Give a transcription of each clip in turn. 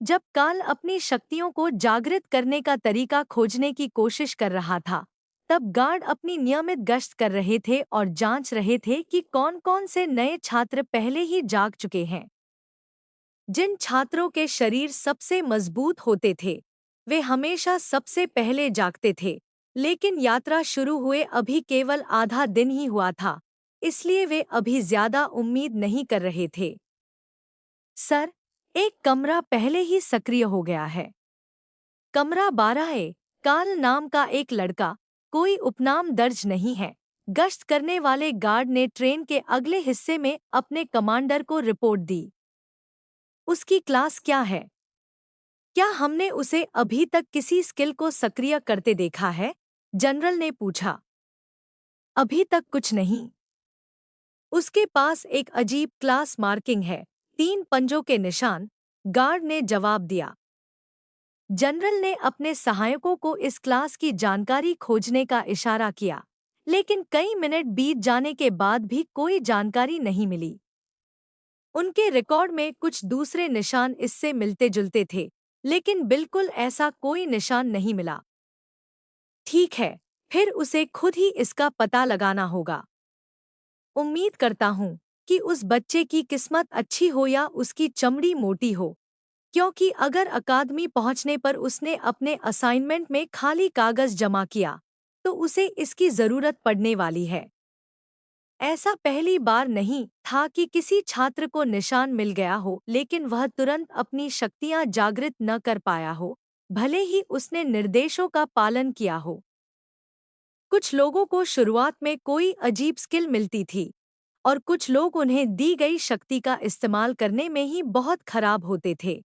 जब काल अपनी शक्तियों को जागृत करने का तरीका खोजने की कोशिश कर रहा था, तब गार्ड अपनी नियमित गश्त कर रहे थे और जांच रहे थे कि कौन-कौन से नए छात्र पहले ही जाग चुके हैं। जिन छात्रों के शरीर सबसे मजबूत होते थे, वे हमेशा सबसे पहले जागते थे, लेकिन यात्रा शुरू हुए अभी केवल आधा दिन ही हुआ था, इसलिए वे अभी ज्यादा उम्मीद नहीं कर रहे थे। सर, एक कमरा पहले ही सक्रिय हो गया है। कमरा 12 है। काल नाम का एक लड़का, कोई उपनाम दर्ज नहीं है, गश्त करने वाले गार्ड ने ट्रेन के अगले हिस्से में अपने कमांडर को रिपोर्ट दी। उसकी क्लास क्या है? क्या हमने उसे अभी तक किसी स्किल को सक्रिय करते देखा है? जनरल ने पूछा। अभी तक कुछ नहीं। उसके पास एक अजीब क्लास मार्किंग है, 3 पंजों के निशान, गार्ड ने जवाब दिया। जनरल ने अपने सहायकों को इस क्लास की जानकारी खोजने का इशारा किया, लेकिन कई मिनट बीत जाने के बाद भी कोई जानकारी नहीं मिली। उनके रिकॉर्ड में कुछ दूसरे निशान इससे मिलते जुलते थे, लेकिन बिल्कुल ऐसा कोई निशान नहीं मिला। ठीक है, फिर उसे खुद ही इसका पता लगाना होगा। उम्मीद करता हूँ कि उस बच्चे की किस्मत अच्छी हो या उसकी चमड़ी मोटी हो, क्योंकि अगर अकादमी पहुंचने पर उसने अपने असाइनमेंट में खाली कागज जमा किया, तो उसे इसकी जरूरत पड़ने वाली है। ऐसा पहली बार नहीं था कि किसी छात्र को निशान मिल गया हो लेकिन वह तुरंत अपनी शक्तियां जागृत न कर पाया हो, भले ही उसने निर्देशों का पालन किया हो। कुछ लोगों को शुरुआत में कोई अजीब स्किल मिलती थी और कुछ लोग उन्हें दी गई शक्ति का इस्तेमाल करने में ही बहुत खराब होते थे।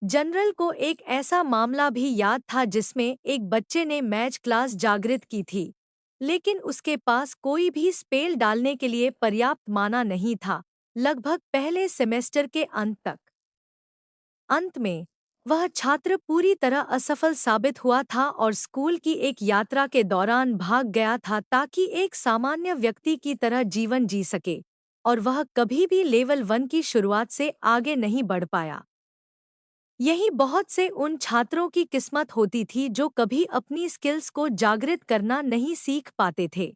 जनरल को एक ऐसा मामला भी याद था जिसमें एक बच्चे ने मैच क्लास जागृत की थी, लेकिन उसके पास कोई भी स्पेल डालने के लिए पर्याप्त माना नहीं था, लगभग पहले सेमेस्टर के अंत तक। अंत में, वह छात्र पूरी तरह असफल साबित हुआ था और स्कूल की एक यात्रा के दौरान भाग गया था ताकि एक सामान्य व्यक्ति की तरह जीवन जी सके, और वह कभी भी लेवल 1 की शुरुआत से आगे नहीं बढ़ पाया। यही बहुत से उन छात्रों की किस्मत होती थी जो कभी अपनी स्किल्स को जागृत करना नहीं सीख पाते थे,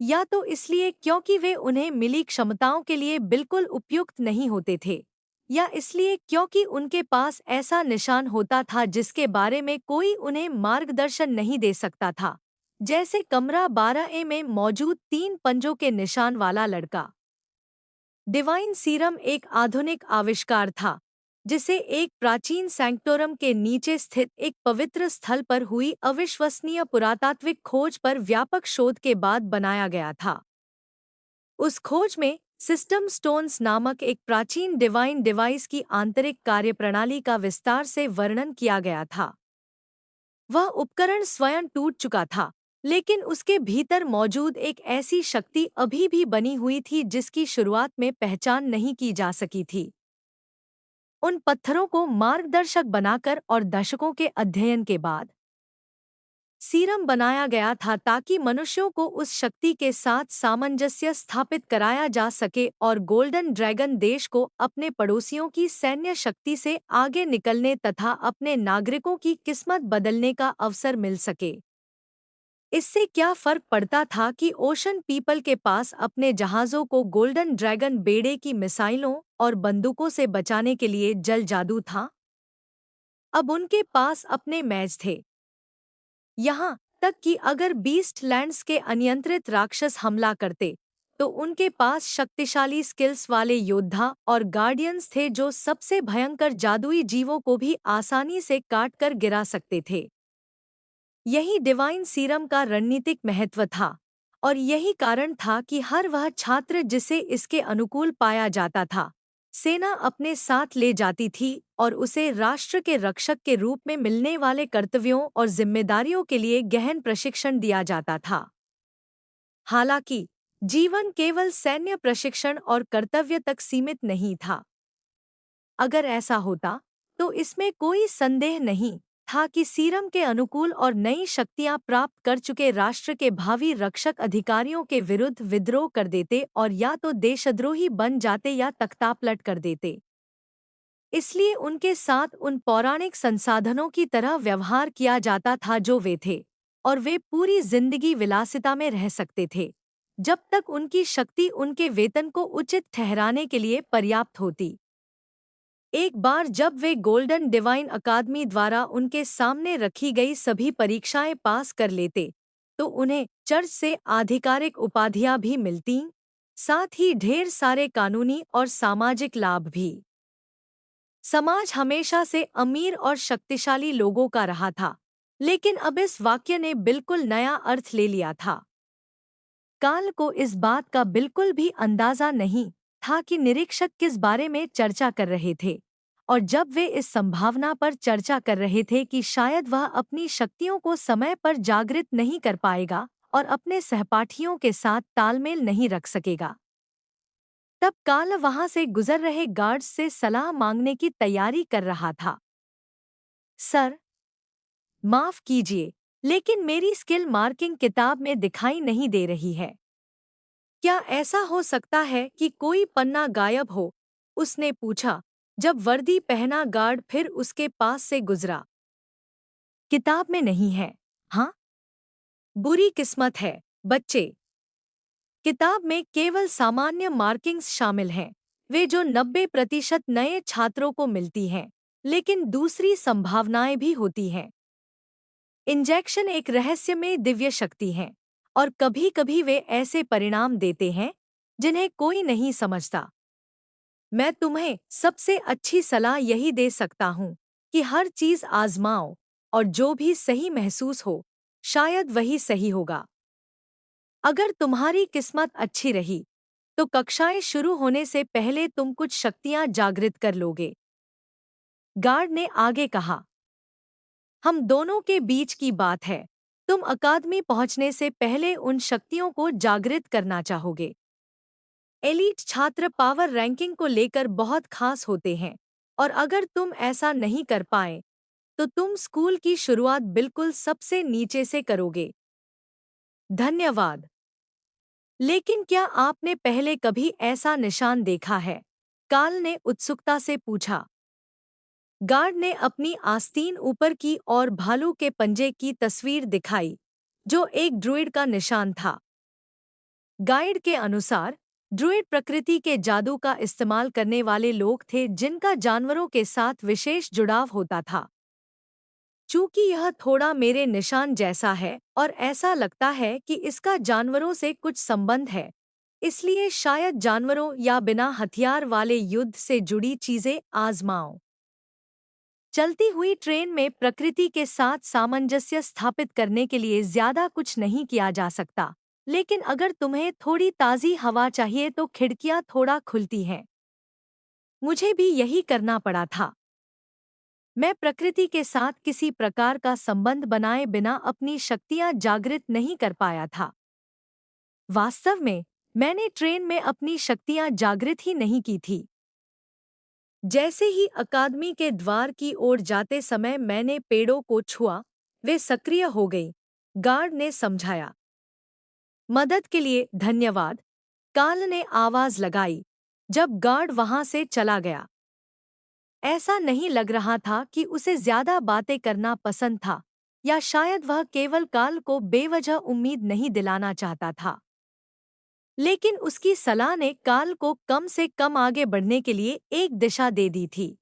या तो इसलिए क्योंकि वे उन्हें मिली क्षमताओं के लिए बिल्कुल उपयुक्त नहीं होते थे, या इसलिए क्योंकि उनके पास ऐसा निशान होता था जिसके बारे में कोई उन्हें मार्गदर्शन नहीं दे सकता था, जैसे कमरा 12A में मौजूद 3 पंजों के निशान वाला लड़का। डिवाइन सीरम एक आधुनिक आविष्कार था, जिसे एक प्राचीन सैंक्टोरम के नीचे स्थित एक पवित्र स्थल पर हुई अविश्वसनीय पुरातात्विक खोज पर व्यापक शोध के बाद बनाया गया था। उस खोज में सिस्टम स्टोन्स नामक एक प्राचीन डिवाइन डिवाइस की आंतरिक कार्यप्रणाली का विस्तार से वर्णन किया गया था। वह उपकरण स्वयं टूट चुका था, लेकिन उसके भीतर मौजूद एक ऐसी शक्ति अभी भी बनी हुई थी जिसकी शुरुआत में पहचान नहीं की जा सकी थी। उन पत्थरों को मार्गदर्शक बनाकर और दशकों के अध्ययन के बाद सीरम बनाया गया था ताकि मनुष्यों को उस शक्ति के साथ सामंजस्य स्थापित कराया जा सके और गोल्डन ड्रैगन देश को अपने पड़ोसियों की सैन्य शक्ति से आगे निकलने तथा अपने नागरिकों की किस्मत बदलने का अवसर मिल सके। इससे क्या फर्क पड़ता था कि ओशन पीपल के पास अपने जहाज़ों को गोल्डन ड्रैगन बेड़े की मिसाइलों और बंदूकों से बचाने के लिए जल जादू था। अब उनके पास अपने मैच थे। यहाँ तक कि अगर बीस्ट लैंड्स के अनियंत्रित राक्षस हमला करते, तो उनके पास शक्तिशाली स्किल्स वाले योद्धा और गार्डियंस थे जो सबसे भयंकर जादुई जीवों को भी आसानी से काट कर गिरा सकते थे। यही डिवाइन सीरम का रणनीतिक महत्व था, और यही कारण था कि हर वह छात्र जिसे इसके अनुकूल पाया जाता था, सेना अपने साथ ले जाती थी और उसे राष्ट्र के रक्षक के रूप में मिलने वाले कर्तव्यों और जिम्मेदारियों के लिए गहन प्रशिक्षण दिया जाता था। हालांकि जीवन केवल सैन्य प्रशिक्षण और कर्तव्य तक सीमित नहीं था। अगर ऐसा होता, तो इसमें कोई संदेह नहीं था कि सीरम के अनुकूल और नई शक्तियां प्राप्त कर चुके राष्ट्र के भावी रक्षक अधिकारियों के विरुद्ध विद्रोह कर देते और या तो देशद्रोही बन जाते या तख्तापलट कर देते। इसलिए उनके साथ उन पौराणिक संसाधनों की तरह व्यवहार किया जाता था जो वे थे, और वे पूरी जिंदगी विलासिता में रह सकते थे जब तक उनकी शक्ति उनके वेतन को उचित ठहराने के लिए पर्याप्त होती। एक बार जब वे गोल्डन डिवाइन अकादमी द्वारा उनके सामने रखी गई सभी परीक्षाएं पास कर लेते, तो उन्हें चर्च से आधिकारिक उपाधियां भी मिलतीं, साथ ही ढेर सारे कानूनी और सामाजिक लाभ भी। समाज हमेशा से अमीर और शक्तिशाली लोगों का रहा था, लेकिन अब इस वाक्य ने बिल्कुल नया अर्थ ले लिया था। काल को इस बात का बिल्कुल भी अंदाजा नहीं था कि निरीक्षक किस बारे में चर्चा कर रहे थे, और जब वे इस संभावना पर चर्चा कर रहे थे कि शायद वह अपनी शक्तियों को समय पर जागृत नहीं कर पाएगा और अपने सहपाठियों के साथ तालमेल नहीं रख सकेगा, तब काल वहां से गुजर रहे गार्ड्स से सलाह मांगने की तैयारी कर रहा था। सर, माफ कीजिए, लेकिन मेरी स्किल मार्किंग किताब में दिखाई नहीं दे रही है। क्या ऐसा हो सकता है कि कोई पन्ना गायब हो? उसने पूछा जब वर्दी पहना गार्ड फिर उसके पास से गुजरा। किताब में नहीं है। हाँ, बुरी किस्मत है, बच्चे। किताब में केवल सामान्य मार्किंग्स शामिल हैं, वे जो 90% नए छात्रों को मिलती हैं, लेकिन दूसरी संभावनाएं भी होती हैं। इंजेक्शन एक रहस्यमय दिव्य शक्ति है, और कभी-कभी वे ऐसे परिणाम देते हैं जिन्हें कोई नहीं समझता। मैं तुम्हें सबसे अच्छी सलाह यही दे सकता हूँ कि हर चीज आजमाओ, और जो भी सही महसूस हो, शायद वही सही होगा। अगर तुम्हारी किस्मत अच्छी रही, तो कक्षाएं शुरू होने से पहले तुम कुछ शक्तियां जागृत कर लोगे। गार्ड ने आगे कहा, हम दोनों के बीच की बात है। तुम अकादमी पहुंचने से पहले उन शक्तियों को जागृत करना चाहोगे। एलीट छात्र पावर रैंकिंग को लेकर बहुत खास होते हैं, और अगर तुम ऐसा नहीं कर पाए, तो तुम स्कूल की शुरुआत बिल्कुल सबसे नीचे से करोगे। धन्यवाद। लेकिन क्या आपने पहले कभी ऐसा निशान देखा है? काल ने उत्सुकता से पूछा। गार्ड ने अपनी आस्तीन ऊपर की और भालू के पंजे की तस्वीर दिखाई, जो एक ड्रुइड का निशान था। गाइड के अनुसार ड्रुइड प्रकृति के जादू का इस्तेमाल करने वाले लोग थे जिनका जानवरों के साथ विशेष जुड़ाव होता था। चूंकि यह थोड़ा मेरे निशान जैसा है और ऐसा लगता है कि इसका जानवरों से कुछ संबंध है, इसलिए शायद जानवरों या बिना हथियार वाले युद्ध से जुड़ी चीजें आजमाओ। चलती हुई ट्रेन में प्रकृति के साथ सामंजस्य स्थापित करने के लिए ज्यादा कुछ नहीं किया जा सकता, लेकिन अगर तुम्हें थोड़ी ताज़ी हवा चाहिए तो खिड़कियां थोड़ा खुलती हैं। मुझे भी यही करना पड़ा था। मैं प्रकृति के साथ किसी प्रकार का संबंध बनाए बिना अपनी शक्तियां जागृत नहीं कर पाया था। वास्तव में मैंने ट्रेन में अपनी शक्तियां जागृत ही नहीं की थी। जैसे ही अकादमी के द्वार की ओर जाते समय मैंने पेड़ों को छुआ, वे सक्रिय हो गई, गार्ड ने समझाया। मदद के लिए धन्यवाद, काल ने आवाज लगाई जब गार्ड वहां से चला गया। ऐसा नहीं लग रहा था कि उसे ज्यादा बातें करना पसंद था, या शायद वह केवल काल को बेवजह उम्मीद नहीं दिलाना चाहता था। लेकिन उसकी सलाह ने काल को कम से कम आगे बढ़ने के लिए एक दिशा दे दी थी।